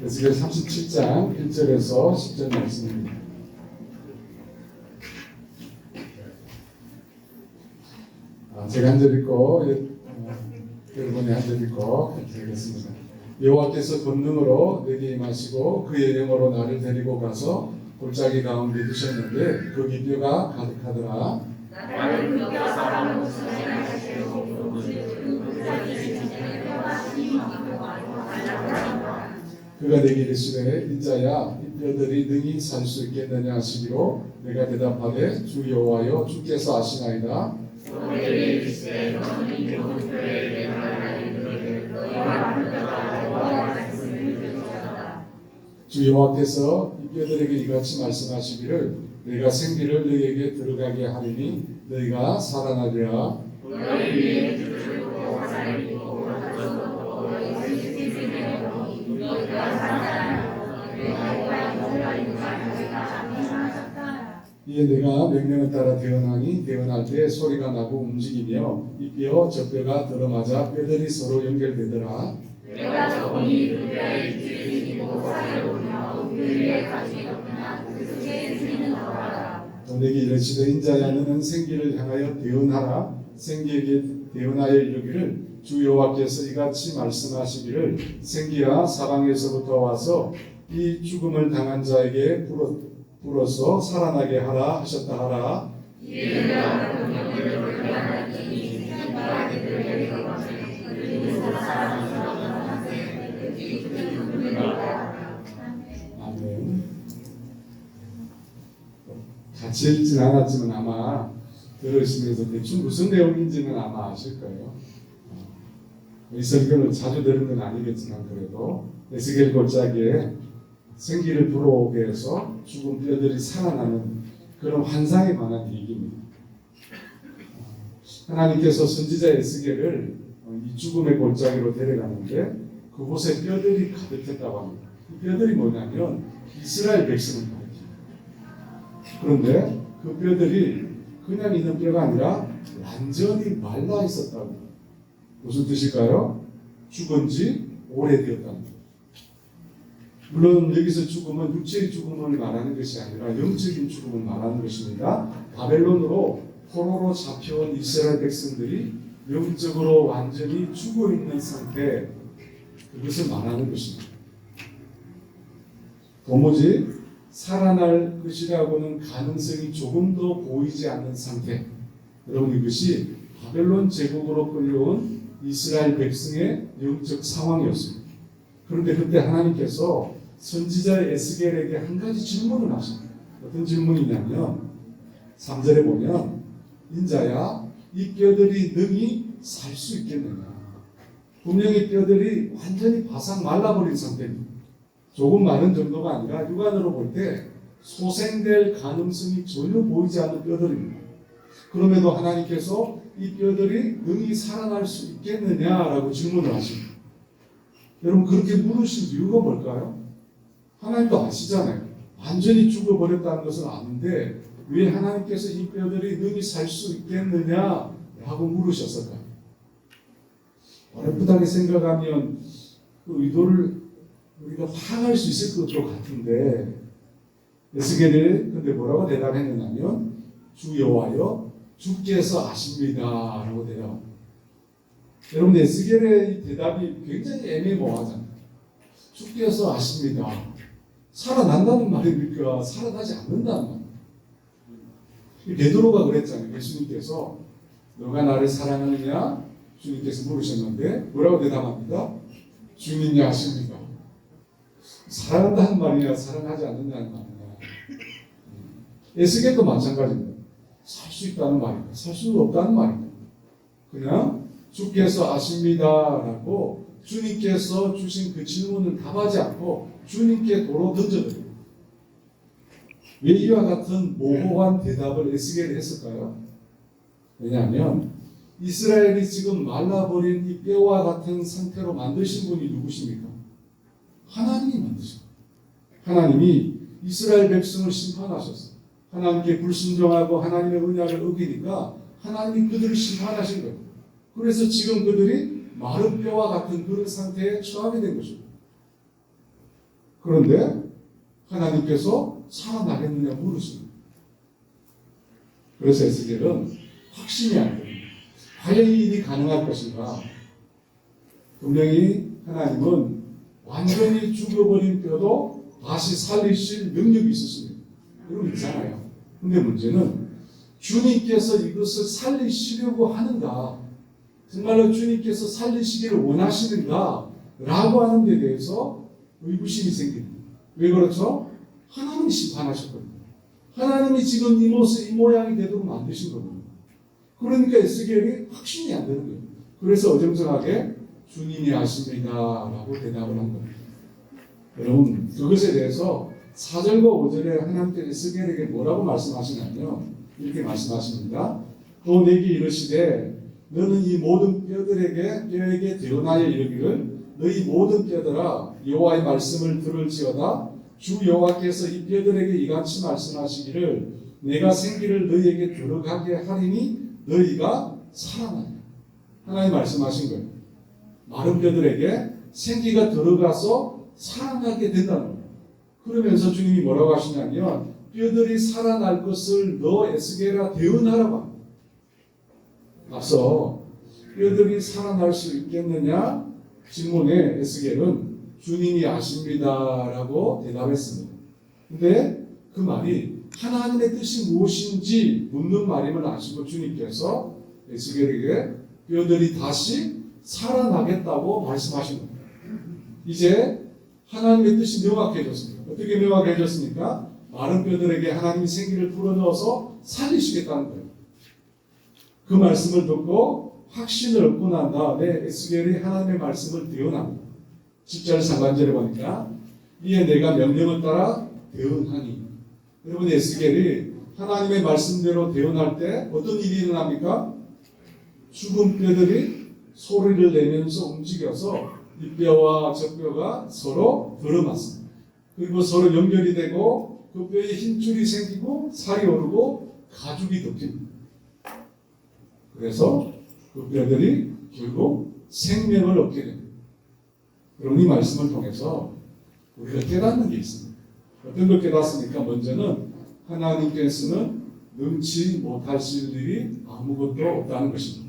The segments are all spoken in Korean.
에스겔 37장 1절에서 10절 말씀입니다. 제가 한 절 읽고 여러분이 한 절 읽고 드리겠습니다. 여호와께서 권능으로 내게 임하시고 그의 영으로 나를 데리고 가서 골짜기 가운데 두셨는데 거기 뼈가 가득하더라. 나를 뼈가 사람을 무시하게 하시고 그가 내게 이르시되 인자야 이 뼈들이 능히 살 수 있겠느냐 하시기로 내가 대답하되 주 여호와여 주께서 아시나이다. 주 여호와께서 이 뼈들에게 이같이 말씀하시기를 내가 생기를 너희에게 들어가게 하리니 너희가 살아나리라. 이에 내가 명령을 따라 대언하니 대언할 때 소리가 나고 움직이며 이 뼈 저 뼈가 들어맞아 뼈들이 서로 연결되더라. 내가 저분이 그 뼈에 입질이고 사이로며 그 위에 가지 없나 그 속에 있는 거라. 또 내게 이르시되 인자야 너는 생기를 향하여 대언하라. 생기에게 대언하여 이르기를 주 여호와께서 이같이 말씀하시기를 생기야 사방에서부터 와서 이 죽음을 당한 자에게 불어서 살아나게 하라 하셨다 하라. 아멘. 같이 읽진 않았지만 아마 들으시면서 대충 무슨 내용인지는 아마 아실 거예요. 이 설교를 자주 들은 건 아니겠지만 그래도 에스겔 골짜기에 생기를 불어오게 해서 죽은 뼈들이 살아나는 그런 환상에 관한 얘기입니다. 하나님께서 선지자 에스겔을 이 죽음의 골짜기로 데려가는데 그곳에 뼈들이 가득했다고 합니다. 이 뼈들이 뭐냐면 이스라엘 백성을 가리킵니다. 그런데 그 뼈들이 그냥 있는 뼈가 아니라 완전히 말라 있었다고. 무슨 뜻일까요? 죽은 지 오래되었다는. 물론 여기서 죽음은 육체의 죽음을 말하는 것이 아니라 영적인 죽음을 말하는 것입니다. 바벨론으로 포로로 잡혀온 이스라엘 백성들이 영적으로 완전히 죽어있는 상태, 그것을 말하는 것입니다. 도무지 살아날 것이라고는 가능성이 조금도 보이지 않는 상태. 여러분 이것이 바벨론 제국으로 끌려온 이스라엘 백성의 영적 상황이었습니다. 그런데 그때 하나님께서 선지자 에스겔에게 한 가지 질문을 하십니다. 어떤 질문이냐면 3절에 보면 인자야 이 뼈들이 능히 살 수 있겠느냐. 분명히 뼈들이 완전히 바싹 말라버린 상태입니다. 조금 마른 정도가 아니라 육안으로 볼 때 소생될 가능성이 전혀 보이지 않는 뼈들입니다. 그럼에도 하나님께서 이 뼈들이 능히 살아날 수 있겠느냐라고 질문을 하십니다. 여러분 그렇게 물으신 이유가 뭘까요? 하나님도 아시잖아요. 완전히 죽어버렸다는 것은 아는데 왜 하나님께서 이 뼈들이 능히 살 수 있겠느냐라고 물으셨을까요? 어렵다게 생각하면 그 의도를 우리가 파악할 수 있을 것도 같은데 에스겔이 근데 뭐라고 대답했느냐면 주 여호와여 주께서 아십니다 라고 대답합니다. 여러분 에스겔의 이 대답이 굉장히 애매모호하잖아요. 주께서 아십니다. 살아난다는 말입니까? 살아나지 않는다는 말입니까? 베드로가 그랬잖아요. 예수님께서 너가 나를 사랑하느냐? 주님께서 물으셨는데 뭐라고 대답합니다? 주님이 아십니다. 사랑한다는 말이냐 사랑하지 않는다는 말이냐. 에스겔도 마찬가지입니다. 살 수 있다는 말입니다. 살 수는 없다는 말입니다. 그냥 주께서 아십니다라고 주님께서 주신 그 질문을 답하지 않고 주님께 도로 던져드립니다. 왜 이와 같은 모호한 대답을 에스겔이 했을까요? 왜냐하면 이스라엘이 지금 말라버린 이 뼈와 같은 상태로 만드신 분이 누구십니까? 하나님이 만드신 거예요. 하나님이 이스라엘 백성을 심판하셨어요. 하나님께 불순종하고 하나님의 언약을 어기니까 하나님이 그들을 심판하신 거예요. 그래서 지금 그들이 마른 뼈와 같은 그런 상태에 처하게 된 것입니다. 그런데 하나님께서 살아나겠느냐 물으십니다. 그래서 에스겔은 확신이 안 됩니다. 과연 이 일이 가능할 것인가? 분명히 하나님은 완전히 죽어버린 뼈도 다시 살리실 능력이 있으십니다. 여러분 있잖아요. 근데 문제는 주님께서 이것을 살리시려고 하는가? 정말로 주님께서 살리시기를 원하시는가? 라고 하는 데 대해서 의구심이 생깁니다. 왜 그렇죠? 하나님이 심판하셨거든요. 하나님이 지금 이 모습, 이 모양이 되도록 만드신 거거든요. 그러니까 에스겔이 확신이 안 되는 거예요. 그래서 어정쩡하게 주님이 아십니다 라고 대답을 한 겁니다. 여러분 그것에 대해서 4절과 5절에 하나님께서 에스겔에게 뭐라고 말씀하시냐면 이렇게 말씀하십니다. 또 내게 이르시되 너는 이 모든 뼈에게 대언하여 이르기를 너희 모든 뼈들아 여호와의 말씀을 들을지어다 주 여호와께서 이 뼈들에게 이같이 말씀하시기를 내가 생기를 너희에게 들어가게 하리니 너희가 살아나리라. 하나님 말씀하신 거예요. 마른 뼈들에게 생기가 들어가서 살아나게 된다는 거예요. 그러면서 주님이 뭐라고 하시냐면 뼈들이 살아날 것을 너 에스겔아 대언하라고 합니다. 앞서 뼈들이 살아날 수 있겠느냐 질문에 에스겔은 주님이 아십니다라고 대답했습니다. 근데 그 말이 하나님의 뜻이 무엇인지 묻는 말임을 아시고 주님께서 에스겔에게 뼈들이 다시 살아나겠다고 말씀하신 겁니다. 이제 하나님의 뜻이 명확해졌습니다. 어떻게 명확해졌습니까? 마른 뼈들에게 하나님이 생기를 불어넣어서 살리시겠다는 거예요. 그 말씀을 듣고 확신을 얻고 난 다음에 에스겔이 하나님의 말씀을 대언합니다. 10절 상반절에 보니까 이에 내가 명령을 따라 대언하니 여러분 에스겔이 하나님의 말씀대로 대언할 때 어떤 일이 일어납니까? 죽은 뼈들이 소리를 내면서 움직여서 이 뼈와 저 뼈가 서로 들어맞습니다. 그리고 서로 연결이 되고 그 뼈에 힘줄이 생기고 살이 오르고 가죽이 덮입니다. 그래서 그 뼈들이 결국 생명을 얻게 됩니다. 그럼 이 말씀을 통해서 우리가 깨닫는 게 있습니다. 어떤 걸 깨닫습니까? 먼저는 하나님께서는 능치 못하실 일이 아무것도 없다는 것입니다.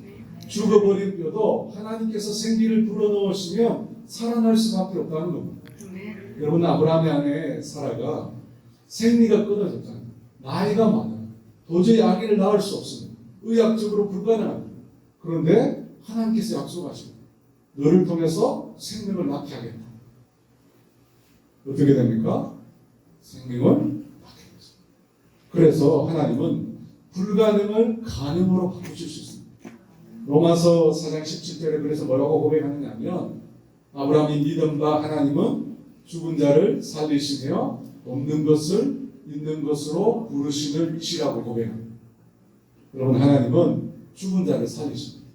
죽어버린 뼈도 하나님께서 생기를 불어넣으시면 살아날 수밖에 없다는 겁니다. 여러분 아브라함의 아내 사라가 생리가 끊어졌잖아요. 나이가 많아요. 도저히 아기를 낳을 수 없습니다. 의학적으로 불가능합니다. 그런데 하나님께서 약속하십니다. 너를 통해서 생명을 낳게 하겠다. 어떻게 됩니까? 생명을 낳게 됩니다. 그래서 하나님은 불가능을 가능으로 바꾸실 수 있습니다. 로마서 4장 17절에 그래서 뭐라고 고백하느냐면 아브라함이 믿은 바 하나님은 죽은 자를 살리시며 없는 것을 있는 것으로 부르시는 이시라고 고백합니다. 여러분 하나님은 죽은 자를 살리십니다.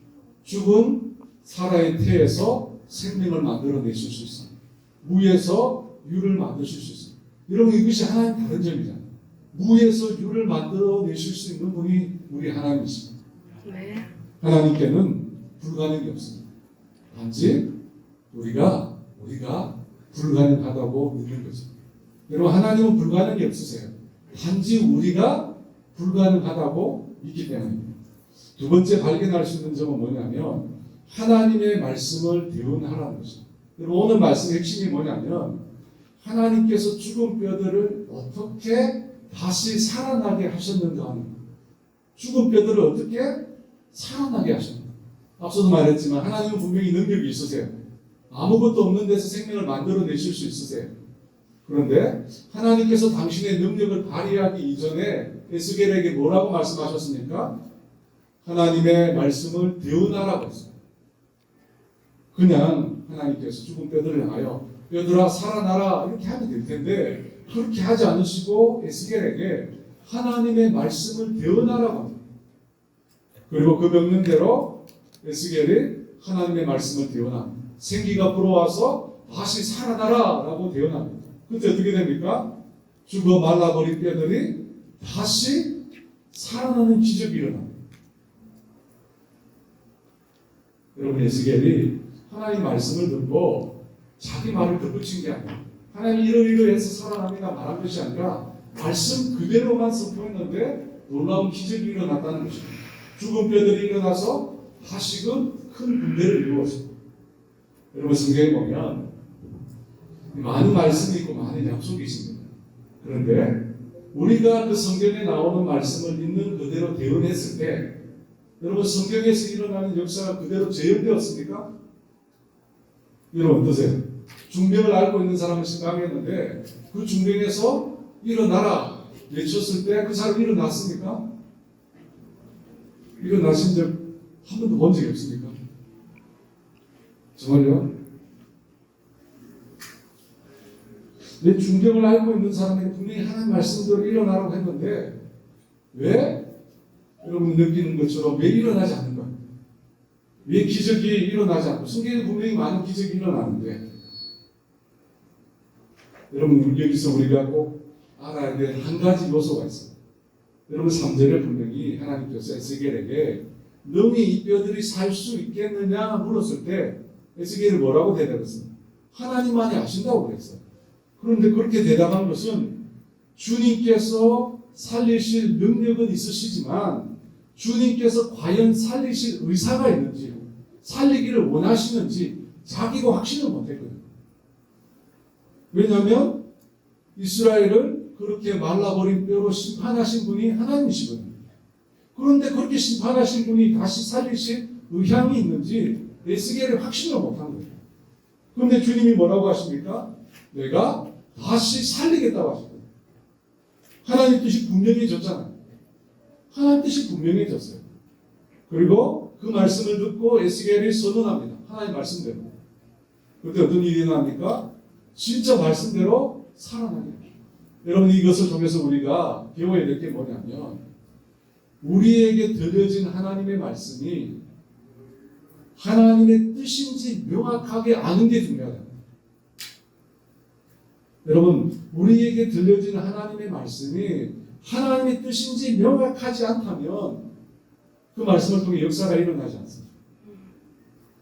죽은 사라의 태에서 생명을 만들어내실 수 있습니다. 무에서 유를 만드실 수 있습니다. 여러분 이것이 하나님 다른 점이잖아요. 무에서 유를 만들어내실 수 있는 분이 우리 하나님이십니다. 하나님께는 불가능이 없습니다. 단지 우리가 불가능하다고 믿는 거죠. 여러분 하나님은 불가능이 없으세요. 단지 우리가 불가능하다고 믿기 때문입니다. 두 번째 발견할 수 있는 점은 뭐냐면 하나님의 말씀을 대언하라는 것입니다. 여러분 오늘 말씀의 핵심이 뭐냐면 하나님께서 죽은 뼈들을 어떻게 다시 살아나게 하셨는가 하는 거예요. 죽은 뼈들을 어떻게 살아나게 하셨는가. 앞서도 말했지만 하나님은 분명히 능력이 있으세요. 아무것도 없는 데서 생명을 만들어내실 수 있으세요. 그런데 하나님께서 당신의 능력을 발휘하기 이전에 에스겔에게 뭐라고 말씀하셨습니까? 하나님의 말씀을 대언하라고 했어요. 그냥 하나님께서 죽은 뼈들을 향하여 뼈들아 살아나라 이렇게 하면 될 텐데 그렇게 하지 않으시고 에스겔에게 하나님의 말씀을 대언하라고 합니다. 그리고 그 명령대로 에스겔이 하나님의 말씀을 대언합니다. 생기가 불어와서 다시 살아나라 라고 대언합니다. 그때 어떻게 됩니까? 죽어 말라버린 뼈들이 다시 살아나는 기적이 일어납니다. 여러분 에스겔이 하나님 말씀을 듣고 자기 말을 덧붙인 게 아니에요. 하나님이 이러이러해서 살아납니다 말한 것이 아니라 말씀 그대로만 선포했는데 놀라운 기적이 일어났다는 것입니다. 죽은 뼈들이 일어나서 다시금 큰 군대를 이루었습니다. 여러분 성경에 보면 많은 말씀이 있고 많은 약속이 있습니다. 그런데 우리가 그 성경에 나오는 말씀을 있는 그대로 대응했을 때 여러분 성경에서 일어나는 역사가 그대로 재현되었습니까? 여러분 어떠세요? 중병을 앓고 있는 사람을 생각했는데 그 중병에서 일어나라 외쳤을 때 그 사람이 일어났습니까? 일어나신 적 한 번도 본 적이 없습니까? 정말요? 내 중병을 앓고 있는 사람에게 분명히 하나님 말씀대로 일어나라고 했는데 왜 여러분이 느끼는 것처럼 왜 일어나지 않는가? 왜 기적이 일어나지 않고 성경에 분명히 많은 기적이 일어나는데 여러분 여기서 우리가 꼭 알아야 될 한 가지 요소가 있어요. 여러분 3절에 분명히 하나님께서 에스겔에게 능히 이 뼈들이 살 수 있겠느냐 물었을 때 에스겔이 뭐라고 대답했습니까? 하나님만이 아신다고 그랬어요. 그런데 그렇게 대답한 것은 주님께서 살리실 능력은 있으시지만 주님께서 과연 살리실 의사가 있는지 살리기를 원하시는지 자기가 확신을 못했거든요. 왜냐하면 이스라엘을 그렇게 말라버린 뼈로 심판하신 분이 하나님이시거든요. 그런데 그렇게 심판하신 분이 다시 살리실 의향이 있는지 에스겔이 확신을 못한 거예요. 그런데 주님이 뭐라고 하십니까? 내가 다시 살리겠다고 하셨거든요. 하나님 뜻이 분명해졌잖아요. 하나님 뜻이 분명해졌어요. 그리고 그 말씀을 듣고 에스겔이 선언합니다. 하나님 말씀대로. 그때 어떤 일이 일어납니까? 진짜 말씀대로 살아나게. 여러분 이것을 통해서 우리가 배워야 될 게 뭐냐면 우리에게 들려진 하나님의 말씀이 하나님의 뜻인지 명확하게 아는 게 중요하다. 여러분 우리에게 들려진 하나님의 말씀이 하나님의 뜻인지 명확하지 않다면 그 말씀을 통해 역사가 일어나지 않습니다.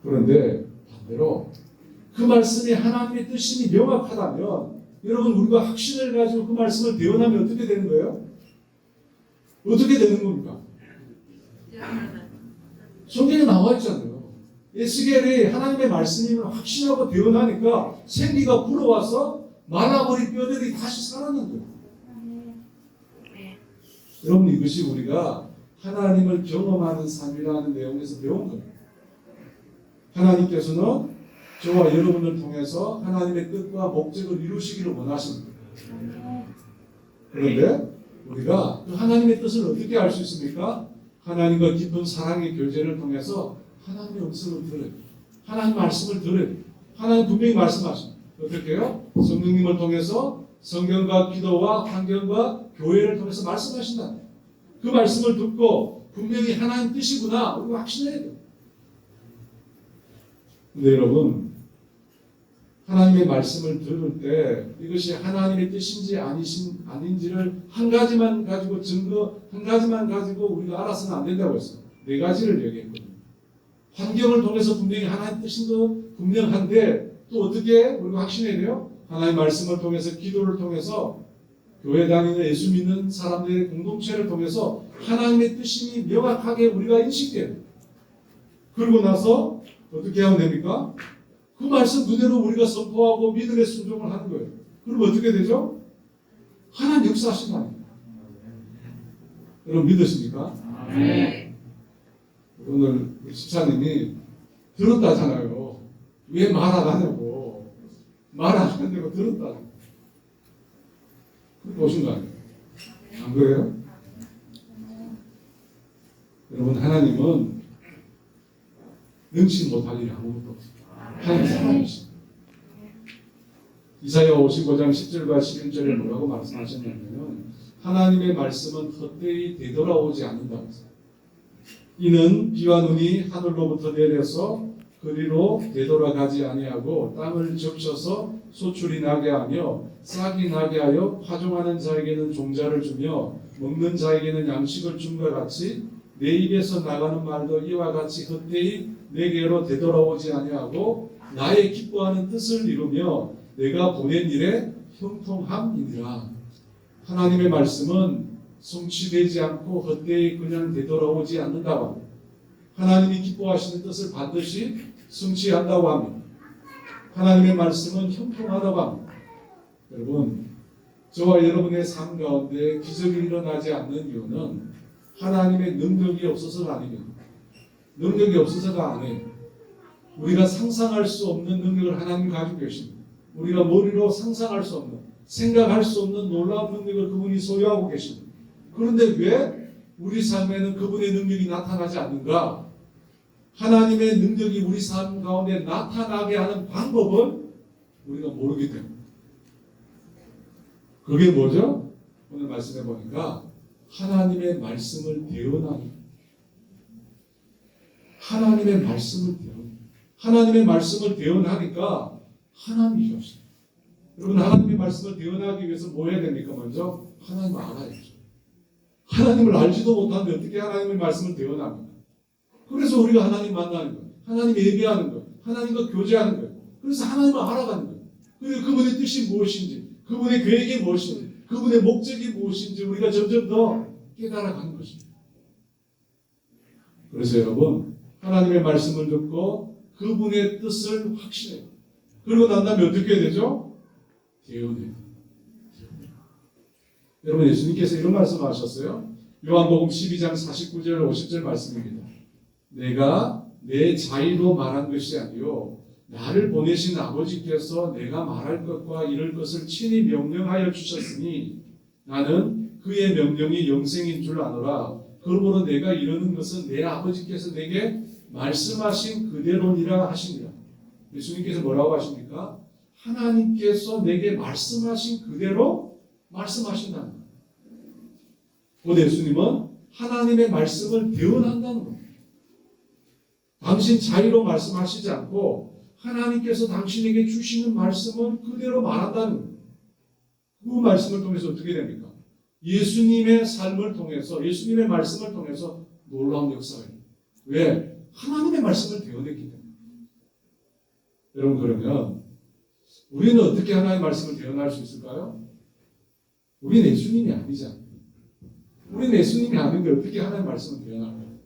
그런데 반대로 그 말씀이 하나님의 뜻임이 명확하다면 여러분 우리가 확신을 가지고 그 말씀을 대언하면 어떻게 되는 거예요? 어떻게 되는 겁니까? 성경에 나와 있잖아요. 에스겔이 하나님의 말씀임을 확신하고 대언하니까 생기가 불어와서 말라버린 뼈들이 다시 살아난 거예요. 여러분 이것이 우리가 하나님을 경험하는 삶이라는 내용에서 배운 거예요. 하나님께서는 저와 여러분을 통해서 하나님의 뜻과 목적을 이루시기를 원하십니다. 그런데 우리가 그 하나님의 뜻을 어떻게 알 수 있습니까? 하나님과 깊은 사랑의 교제를 통해서 하나님의 음성을 들어요. 하나님 말씀을 들어요. 하나님 분명히 말씀하십니다. 어떻게 해요? 성령님을 통해서 성경과 기도와 환경과 교회를 통해서 말씀하신다. 그 말씀을 듣고 분명히 하나님 뜻이구나 우리가 확신해야 돼요. 근데 여러분 하나님의 말씀을 들을 때 이것이 하나님의 뜻인지 아닌지를 한 가지만 가지고 한 가지만 가지고 우리가 알아서는 안 된다고 했어요. 네 가지를 얘기했거든요. 환경을 통해서 분명히 하나님 뜻인 거 분명한데 또 어떻게 우리가 확신해야 돼요? 하나님의 말씀을 통해서 기도를 통해서 교회 다니는 예수 믿는 사람들의 공동체를 통해서 하나님의 뜻이 명확하게 우리가 인식돼요. 그러고 나서 어떻게 하면 됩니까? 그 말씀 그대로 우리가 선포하고 믿음의 순종을 하는 거예요. 그럼 어떻게 되죠? 하나님 역사하신 거 아닙니까? 여러분 믿으십니까? 네. 오늘 집사님이 들었다잖아요. 왜 말 안 하냐고. 말 안 하냐고 들었다. 그렇게 오신 거 아니에요? 안 그래요? 여러분 하나님은 능치 못할 일이 아무것도 없어요. 하나님 살아계십니다. 이사야 55장 10절과 11절에 뭐라고 말씀하셨냐면 하나님의 말씀은 헛되이 되돌아오지 않는다고 했어요. 이는 비와 눈이 하늘로부터 내려서 그리로 되돌아가지 아니하고 땅을 적셔서 소출이 나게 하며 싹이 나게 하여 파종하는 자에게는 종자를 주며 먹는 자에게는 양식을 줌과 같이 내 입에서 나가는 말도 이와 같이 헛되이 내게로 되돌아오지 아니하고 나의 기뻐하는 뜻을 이루며 내가 보낸 일에 형통함이니라. 하나님의 말씀은 성취되지 않고 헛되이 그냥 되돌아오지 않는다고 합니다. 하나님이 기뻐하시는 뜻을 반드시 성취한다고 합니다. 하나님의 말씀은 형통하다고 합니다. 여러분, 저와 여러분의 삶 가운데 기적이 일어나지 않는 이유는 하나님의 능력이 없어서가 아닙니다. 능력이 없어서가 아니에요. 우리가 상상할 수 없는 능력을 하나님 가지고 계십니다. 우리가 머리로 상상할 수 없는, 생각할 수 없는 놀라운 능력을 그분이 소유하고 계십니다. 그런데 왜 우리 삶에는 그분의 능력이 나타나지 않는가? 하나님의 능력이 우리 삶 가운데 나타나게 하는 방법을 우리가 모르기 때문에. 그게 뭐죠? 오늘 말씀해 보니까 하나님의 말씀을 대언하니, 하나님의 말씀을 대언, 하나님의 말씀을 대언하니까 하나님이 오십니다. 여러분, 하나님의 말씀을 대언하기 위해서 뭐 해야 됩니까? 먼저 하나님을 알아야죠. 하나님을 알지도 못하는데 어떻게 하나님의 말씀을 대언합니까? 그래서 우리가 하나님 만나는 거예요. 하나님 예배하는 거예요. 하나님과 교제하는 거예요. 그래서 하나님을 알아가는 거예요. 그리고 그분의 뜻이 무엇인지, 그분의 계획이 무엇인지, 그분의 목적이 무엇인지 우리가 점점 더 깨달아가는 것입니다. 그래서 여러분, 하나님의 말씀을 듣고 그분의 뜻을 확신해요. 그러고 난 다음에 어떻게 해야 되죠? 대언해요. 여러분, 예수님께서 이런 말씀하셨어요. 요한복음 12장 49절 50절 말씀입니다. 내가 내 자의로 말한 것이 아니요 나를 보내신 아버지께서 내가 말할 것과 이럴 것을 친히 명령하여 주셨으니 나는 그의 명령이 영생인 줄 아노라. 그러므로 내가 이러는 것은 내 아버지께서 내게 말씀하신 그대로니라 하시니라. 예수님께서 뭐라고 하십니까? 하나님께서 내게 말씀하신 그대로 말씀하신다는 거예요. 곧 예수님은 하나님의 말씀을 대언한다는 겁니다. 당신 자의로 말씀하시지 않고 하나님께서 당신에게 주시는 말씀은 그대로 말한다는 거예요. 그 말씀을 통해서 어떻게 됩니까? 예수님의 삶을 통해서, 예수님의 말씀을 통해서 놀라운 역사예요. 왜? 하나님의 말씀을 대언했기 때문에. 여러분, 그러면 우리는 어떻게 하나님의 말씀을 대언할 수 있을까요? 우리는 예수님이 아니잖아요. 우리는 예수님이 아닌데 어떻게 하나님의 말씀을 대언할까요?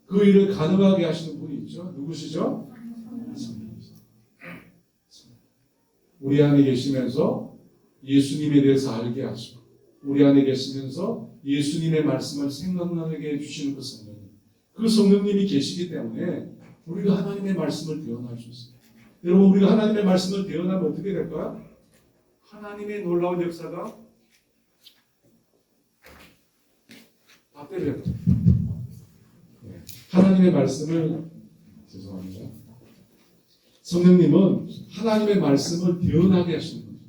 그 일을 가능하게 하시는 분이 있죠. 누구시죠? 성령이죠. 우리 안에 계시면서 예수님에 대해서 알게 하시고, 우리 안에 계시면서 예수님의 말씀을 생각나게 해주시는 그 성령님. 그 성령님이 계시기 때문에 우리가 하나님의 말씀을 대언할 수 있어요. 여러분, 우리가 하나님의 말씀을 대언하면 어떻게 될까요? 하나님의 놀라운 역사가 다 때려요. 하나님의 말씀을, 죄송합니다. 성령님은 하나님의 말씀을 대언하게 하시는 거죠.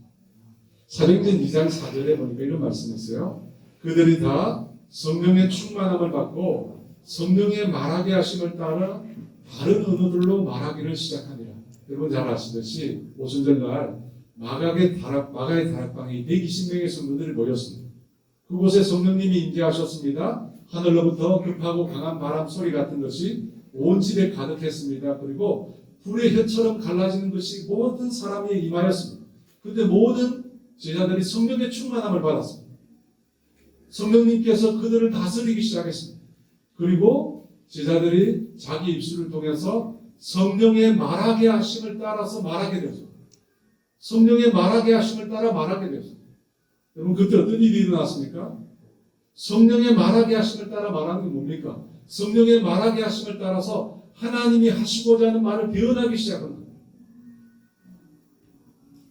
사도행전 2장 4절에 보니까 이런 말씀이 있어요. 그들이 다 성령의 충만함을 받고 성령의 말하게 하심을 따라 다른 언어들로 말하기를 시작하니라. 여러분 잘 아시듯이 오순절날 마가의 다락방에 120명의 성도들이 모였습니다. 그곳에 성령님이 임재하셨습니다. 하늘로부터 급하고 강한 바람 소리 같은 것이 온 집에 가득했습니다. 그리고 불의 혀처럼 갈라지는 것이 모든 사람이 임하였습니다. 그런데 모든 제자들이 성령의 충만함을 받았습니다. 성령님께서 그들을 다스리기 시작했습니다. 그리고 제자들이 자기 입술을 통해서 성령의 말하게 하심을 따라서 말하게 되었습니다. 성령의 말하게 하심을 따라 말하게 되었습니다. 여러분, 그때 어떤 일이 일어났습니까? 성령의 말하게 하심을 따라 말하는 게 뭡니까? 성령의 말하게 하심을 따라서 하나님이 하시고자 하는 말을 대언하기 시작합니다.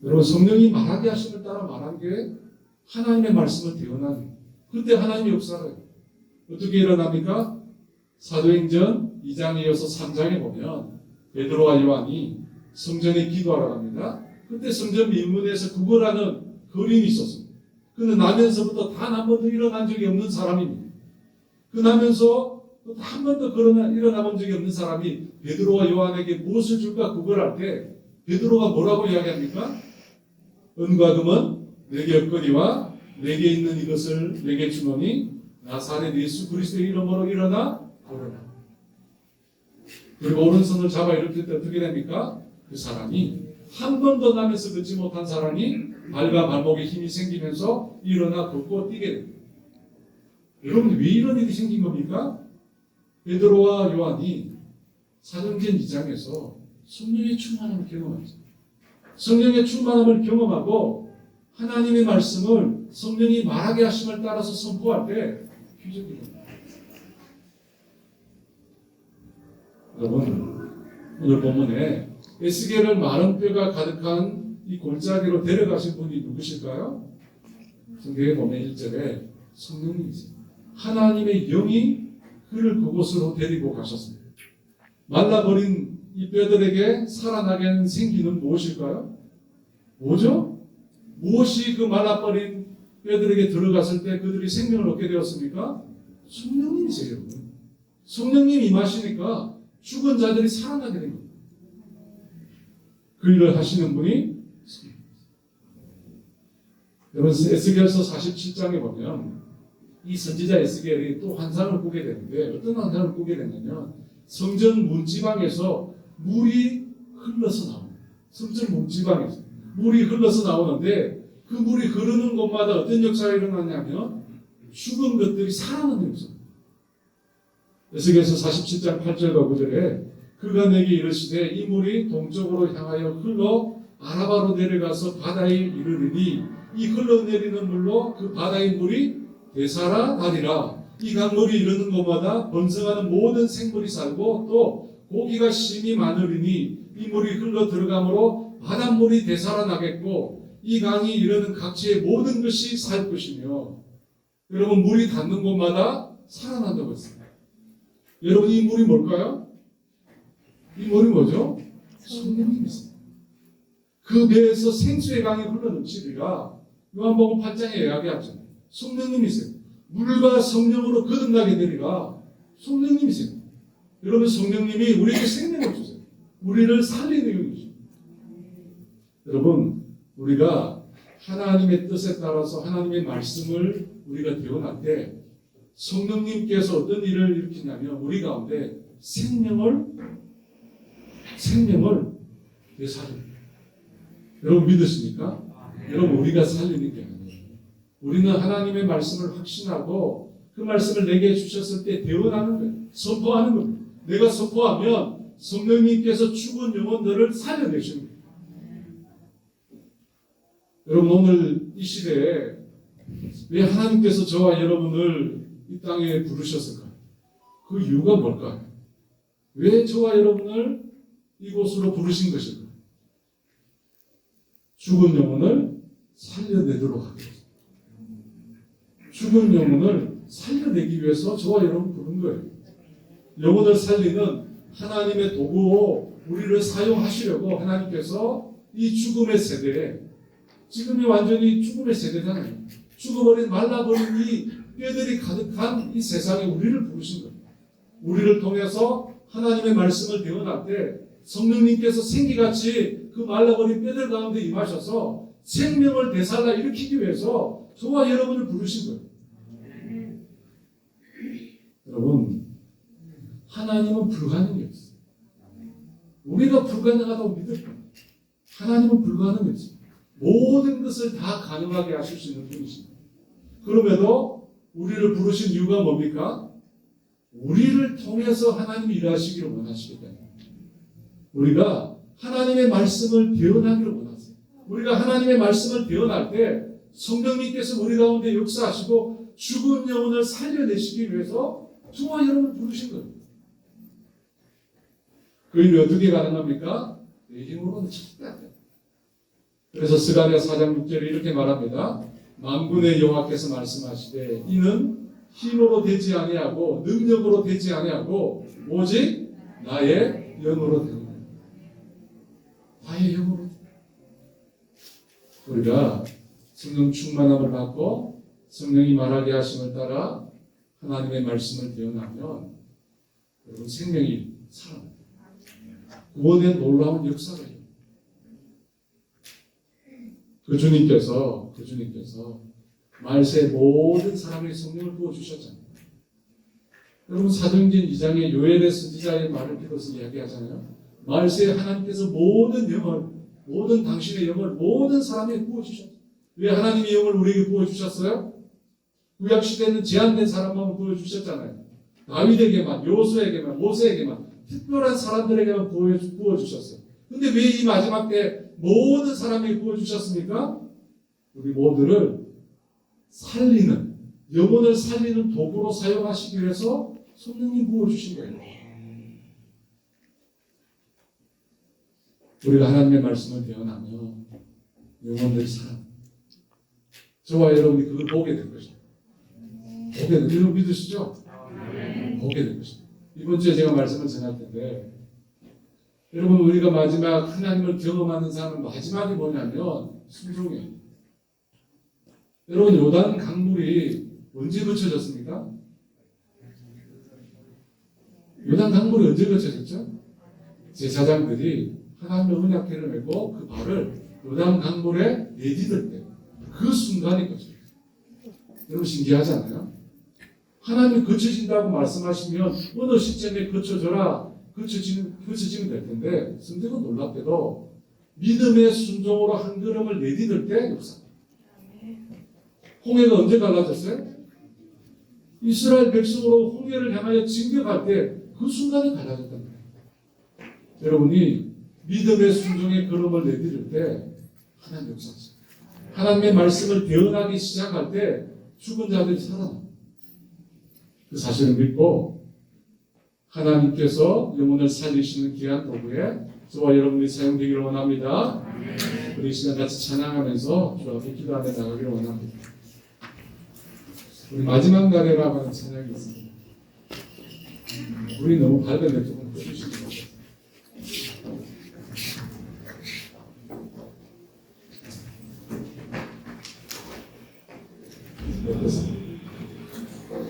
여러분, 성령이 말하게 하심을 따라 말하는 게 하나님의 말씀을 대언하는 거예요. 그때 하나님의 역사가 어떻게 일어납니까? 사도행전 2장에 이어서 3장에 보면 베드로와 요한이 성전에 기도하러 갑니다. 그때 성전 밀문에서 구걸하는 거린이 있었습니다. 그는 나면서부터 단 한 번도 일어난 적이 없는 사람입니다. 그 나면서 한 번도 일어나 본 적이 없는 사람이 베드로와 요한에게 무엇을 줄까 구걸할 때 베드로가 뭐라고 이야기합니까? 은과 금은 내게 없거니와 내게 있는 이것을 내게 주노니 나사렛 예수 그리스도의 이름으로 일어나 걸어라. 그리고 오른손을 잡아 일으킬 때 어떻게 됩니까? 그 사람이 한 번도 나면서 걷지 못한 사람이 발과 발목에 힘이 생기면서 일어나 걷고 뛰게 됩니다. 여러분 왜 이런 일이 생긴 겁니까? 베드로와 요한이 사도행전 2장에서 성령의 충만함을 경험하죠. 성령의 충만함을 경험하고 하나님의 말씀을 성령이 말하게 하심을 따라서 선포할 때 기적이 됩니다. 여러분 오늘 본문에 에스겔을 마른 뼈가 가득한 이 골짜기로 데려가신 분이 누구실까요? 성경에 보면 1절에 성령님이세요. 하나님의 영이 그를 그곳으로 데리고 가셨습니다. 말라버린 이 뼈들에게 살아나게 하는 생기는 무엇일까요? 뭐죠? 무엇이 그 말라버린 뼈들에게 들어갔을 때 그들이 생명을 얻게 되었습니까? 성령님이세요, 여러분. 성령님이 임하시니까 죽은 자들이 살아나게 된 겁니다. 그 일을 하시는 분이 성령님이세요. 여러분 에스겔서 47장에 보면 이 선지자 에스겔이 또 환상을 꾸게 되는데 어떤 환상을 꾸게 되냐면 성전 문지방에서 물이 흘러서 나옵니다. 성전 문지방에서 물이 흘러서 나오는데 그 물이 흐르는 곳마다 어떤 역사가 일어나냐면 죽은 것들이 살아나는 역사입니다. 에스겔서 47장 8절과 9절에 그가 내게 이르시되 이 물이 동쪽으로 향하여 흘러 아라바로 내려가서 바다에 이르리니 이 흘러내리는 물로 그 바다의 물이 되살아 나리라. 이 강물이 이르는 곳마다 번성하는 모든 생물이 살고 또 고기가 심히 많으리니 이 물이 흘러 들어가므로 바닷물이 되살아나겠고 이 강이 이르는 각지의 모든 것이 살 것이며 여러분 물이 닿는 곳마다 살아난다고 했습니다. 여러분 이 물이 뭘까요? 이 물이 뭐죠? 성령님이십니다. 그 배에서 생수의 강이 흘러넘치리라. 요한복음 8장에 이야기하죠. 성령님이세요. 물과 성령으로 거듭나게 되리라. 성령님이세요. 여러분 성령님이 우리에게 생명을 주세요. 우리를 살리는 영이죠. 여러분 우리가 하나님의 뜻에 따라서 하나님의 말씀을 우리가 배워날 때 성령님께서 어떤 일을 일으키냐면 우리 가운데 생명을 되살립니다. 여러분 믿으십니까? 여러분 우리가 살리는 게 아니에요. 우리는 하나님의 말씀을 확신하고 그 말씀을 내게 주셨을 때 대언하는 거예요. 선포하는 겁니다. 내가 선포하면 성령님께서 죽은 영혼들을 살려내시는 거예요. 여러분 오늘 이 시대에 왜 하나님께서 저와 여러분을 이 땅에 부르셨을까요? 그 이유가 뭘까요? 왜 저와 여러분을 이곳으로 부르신 것일까요? 죽은 영혼을 살려내도록 하기 위해서. 죽은 영혼을 살려내기 위해서 저와 여러분 부른 거예요. 영혼을 살리는 하나님의 도구로 우리를 사용하시려고 하나님께서 이 죽음의 세대에 지금이 완전히 죽음의 세대잖아요. 죽어버린 말라버린 이 뼈들이 가득한 이 세상에 우리를 부르신 거예요. 우리를 통해서 하나님의 말씀을 배워날 때 성령님께서 생기같이 그 말라버린 뼈들 가운데 임하셔서 생명을 되살라 일으키기 위해서 저와 여러분을 부르신 거예요. 여러분 하나님은 불가능이 없어요. 우리가 불가능하다고 믿을 거예요. 하나님은 불가능이 없어요. 모든 것을 다 가능하게 하실 수 있는 분이십니다. 그럼에도 우리를 부르신 이유가 뭡니까? 우리를 통해서 하나님이 일하시기를 원하시기 때문에 우리가 하나님의 말씀을 대언하기를 원하세요. 우리가 하나님의 말씀을 대언할 때 성령님께서 우리 가운데 역사하시고 죽은 영혼을 살려내시기 위해서 저와 여러분을 부르신 거예요. 그 일이 어떻게 가능합니까? 내 힘으로는 절대 안 돼요. 그래서 스가랴 4장 6절에 이렇게 말합니다. 만군의 여호와께서 말씀하시되 이는 힘으로 되지 아니하고 능력으로 되지 아니하고 오직 나의 영으로 되는 거예요. 나의 영으로. 우리가 성령 충만함을 받고 성령이 말하게 하심을 따라 하나님의 말씀을 대언하면 여러분 생명이 살아납니다. 구원의 놀라운 역사가 있습니다. 그 주님께서 말세의 모든 사람에게 성령을 부어주셨잖아요. 여러분 사도행전 2장에 요엘의 선지자의 말을 빌어서 이야기하잖아요. 말세에 하나님께서 모든 영을 모든 당신의 영을 모든 사람에게 부어주셨어요. 왜 하나님이 영을 우리에게 부어주셨어요? 구약시대는 제한된 사람만 부어주셨잖아요. 다윗에게만, 요수에게만, 모세에게만, 특별한 사람들에게만 부어주셨어요. 근데 왜 이 마지막 때 모든 사람에게 부어주셨습니까? 우리 모두를 살리는, 영혼을 살리는 도구로 사용하시기 위해서 성령님 부어주신 거예요. 우리가 하나님의 말씀을 대언하면 영혼들이 살아. 저와 여러분이 그걸 보게 될 것입니다. 보게 될, 여러분 믿으시죠? 보게 될 것입니다. 이번 주에 제가 말씀을 전할 텐데, 여러분 우리가 마지막 하나님을 경험하는 사람은 마지막이 뭐냐면 순종이에요. 여러분 요단 강물이 언제 거쳐졌습니까? 요단 강물이 언제 거쳐졌죠? 제사장들이 하나님의 언약궤를 메고 그 발을 요단 강물에 내디딜 때 그 순간이 거쳐요. 여러분 신기하지 않아요? 하나님이 거쳐진다고 말씀하시면 어느 시점에 거쳐져라, 거쳐지면 될 텐데, 성경은 놀랍게도 믿음의 순종으로 한 걸음을 내디딜 때 역사. 홍해가 언제 갈라졌어요? 이스라엘 백성으로 홍해를 향하여 진격할 때 그 순간에 갈라졌단 말이에요. 여러분이 믿음의 순종의 걸음을 내디딜 때 하나님 역사하세요. 하나님의 말씀을 대언하기 시작할 때 죽은 자들이 살아나. 그 사실을 믿고 하나님께서 영혼을 살리시는 귀한 도구에 저와 여러분이 사용되기를 원합니다. 우리 이 시간 같이 찬양하면서 주 앞에 기도하며 나가기를 원합니다. 우리 마지막 날에라고 하는 찬양이 있습니다. 우리 너무 밝은데 조금 꺼주시기 바랍니다.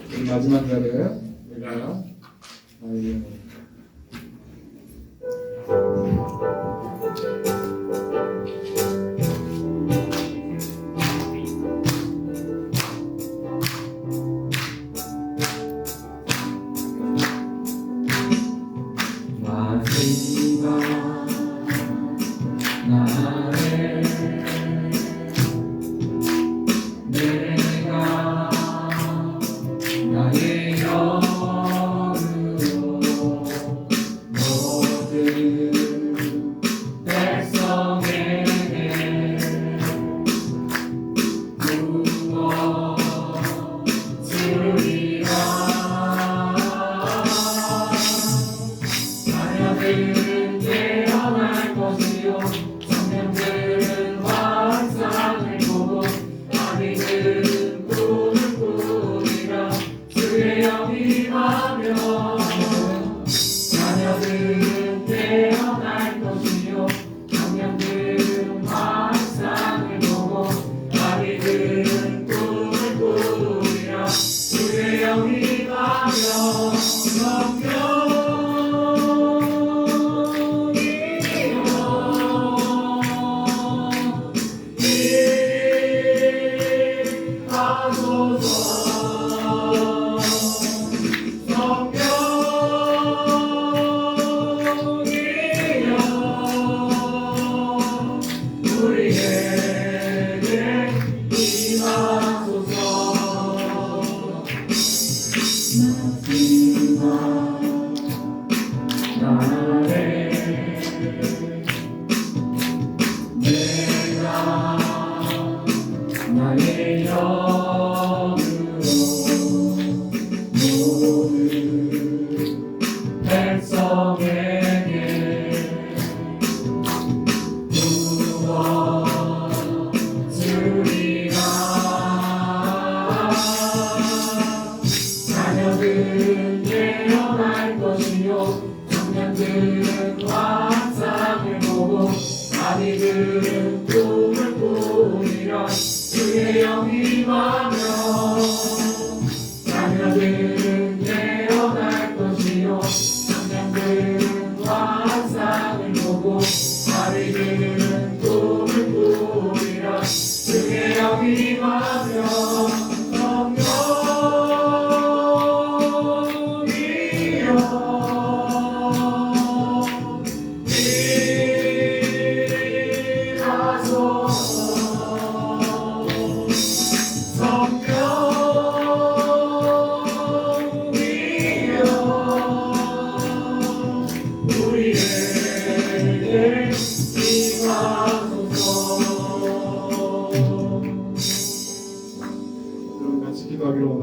우리 마지막 날에 내가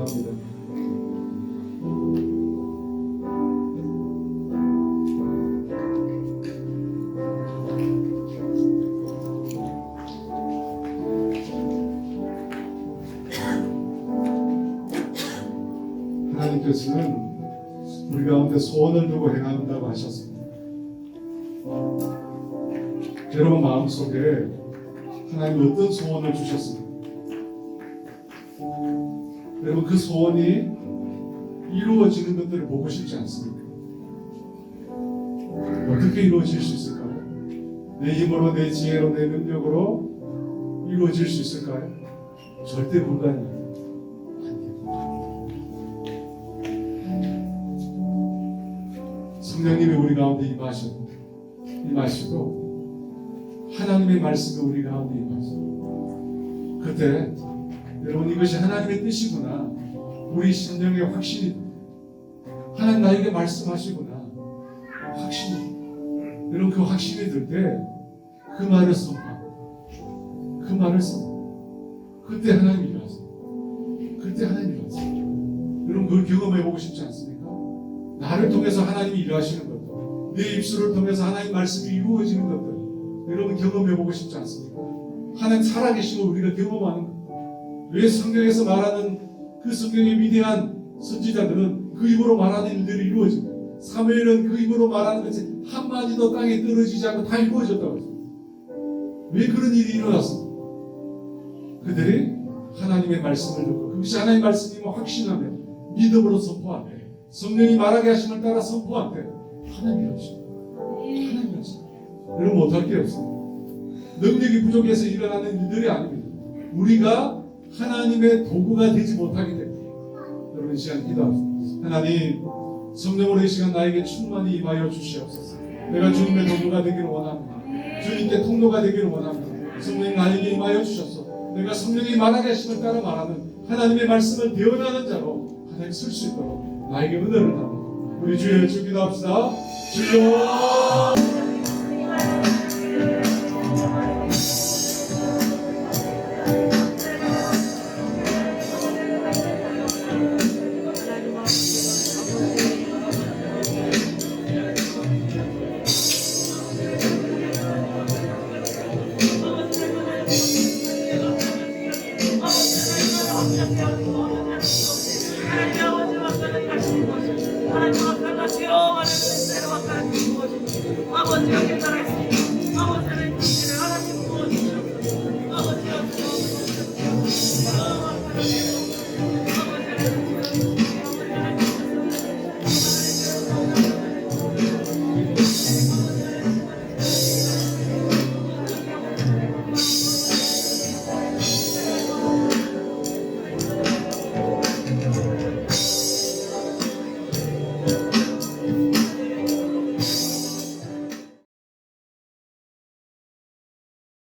원합니다. 하나님께서는 우리 가운데 소원을 두고 행한다고 하셨습니다. 여러분 마음속에 하나님 어떤 소원을 주셨습니까? 여러분 그 소원이 이루어지는 것들을 보고 싶지 않습니까? 어떻게 이루어질 수 있을까요? 내 힘으로, 내 지혜로, 내 능력으로 이루어질 수 있을까요? 절대 불가능해요. 성령님이 우리 가운데 임하시고 하나님의 말씀이 우리 가운데 임하시고 그때 여러분 이것이 하나님의 뜻이구나, 우리 심령의 확신이 하나님 나에게 말씀하시구나 확신이, 여러분 그 확신이 들 때 그 말을 선포하고 그 말을 선포하고 그때 하나님이 일어나세요. 그때 하나님이 일어나세요. 여러분 그걸 경험해보고 싶지 않습니까? 나를 통해서 하나님이 일하시는 것들, 내 입술을 통해서 하나님 말씀이 이루어지는 것들 여러분 경험해보고 싶지 않습니까? 하나님 살아계심을 우리가 경험하는 것. 왜 성경에서 말하는 그 성경의 위대한 선지자들은 그 입으로 말하는 일들이 이루어집니다. 사무엘은 그 입으로 말하는 것이 한마디도 땅에 떨어지지 않고 다 이루어졌다고 했습니다. 왜 그런 일이 일어났습니까? 그들이 하나님의 말씀을 듣고 그것이 하나님의 말씀임을 확신하며 믿음으로 선포할 때, 성령이 말하게 하심을 따라 선포할 때 하나님이 하십니다. 하나님이 하십니다. 여러분 못할 게 없습니다. 능력이 부족해서 일어나는 일들이 아닙니다. 우리가 하나님의 도구가 되지 못하기 때문에. 여러분 이 시간 기도합시다. 하나님 성령으로 이 시간 나에게 충만히 임하여 주시옵소서. 내가 주님의 도구가 되기를 원합니다. 주님께 통로가 되기를 원합니다. 성령 나에게 임하여 주셔서 내가 성령이 말하게 하심을 따라 말하는 하나님의 말씀을 대언하는 자로 하나님 쓸 수 있도록 나에게 은혜를 달라. 우리 주여 기도합시다. 주여